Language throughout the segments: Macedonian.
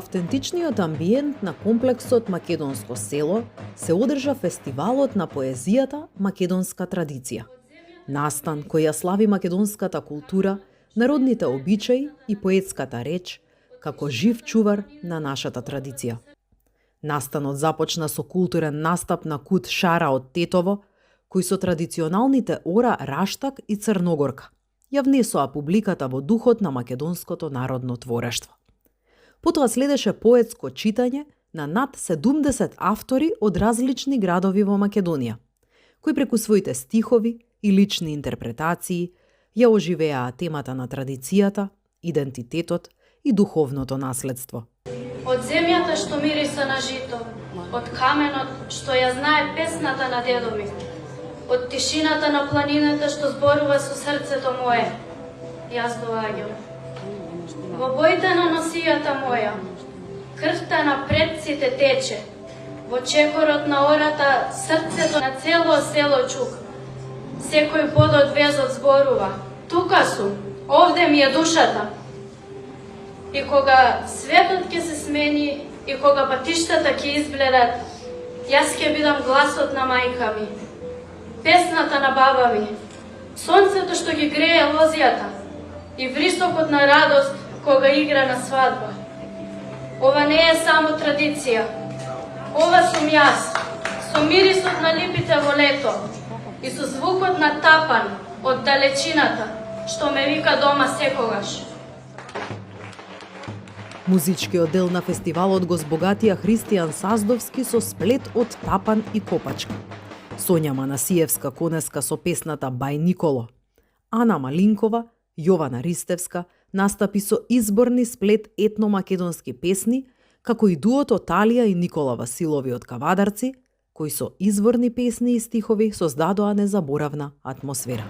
автентичниот амбиент на комплексот Македонско село се одржа фестивалот на поезијата Македонска традиција. Настан кој ја слави македонската култура, народните обичаи и поетската реч како жив чувар на нашата традиција. Настанот започна со културен настап на кут Шара од Тетово, кој со традиционалните ора Раштак и Црногорка ја внесоа публиката во духот на македонското народно творештво. Потоа следеше поетско читање на над 70 автори од различни градови во Македонија, кои преку своите стихови и лични интерпретации ја оживеаа темата на традицијата, идентитетот и духовното наследство. Од земјата што мириса на жито, од каменот што ја знае песната на дедо ми, од тишината на планината што зборува со срцето мое, јас доаѓам. Во боите на носијата моја, крвта на предците тече, во чекорот на ората срцето на цело село чука. Секој подот везот зборува, тука сум, овде ми е душата. И кога светот ќе се смени, и кога патиштата ќе избледат, јас ќе бидам гласот на мајка ми, песната на баба ми, сонцето што ги грее лозијата и врисокот на радост кога игра на свадба. Ова не е само традиција, ова сум јас, со мирисот на липите во лето и со звукот на тапан од далечината, што ме вика дома секогаш. Музичкиот дел на фестивалот го збогатија Христијан Саздовски со сплет од тапан и копачка. Сонја Манасиевска Конеска со песната Бај Николо. Ана Малинкова, Јована Ристевска настапи со изборни сплет етно-македонски песни, како и дуото Талија и Никола Василови од Кавадарци, кои со изворни песни и стихови создадоа незаборавна атмосфера.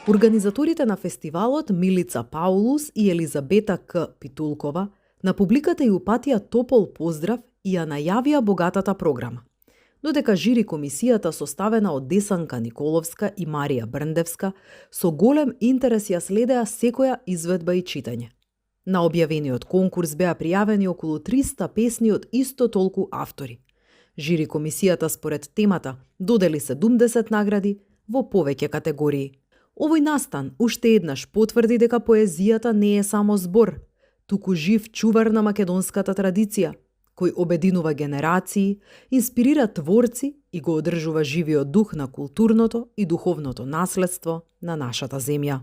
Организаторите на фестивалот Милица Паулус и Елизабета К. Питулкова на публиката ја упатија топол поздрав и ја најавија богатата програма. Додека жири комисијата составена од Десанка Николовска и Марија Брндевска со голем интерес ја следеа секоја изведба и читање. На објавениот конкурс беа пријавени околу 300 песни од исто толку автори. Жири комисијата според темата додели 70 награди во повеќе категории. Овој настан уште еднаш потврди дека поезијата не е само збор, туку жив чувар на македонската традиција, кој обединува генерации, инспирира творци и го одржува живиот дух на културното и духовното наследство на нашата земја.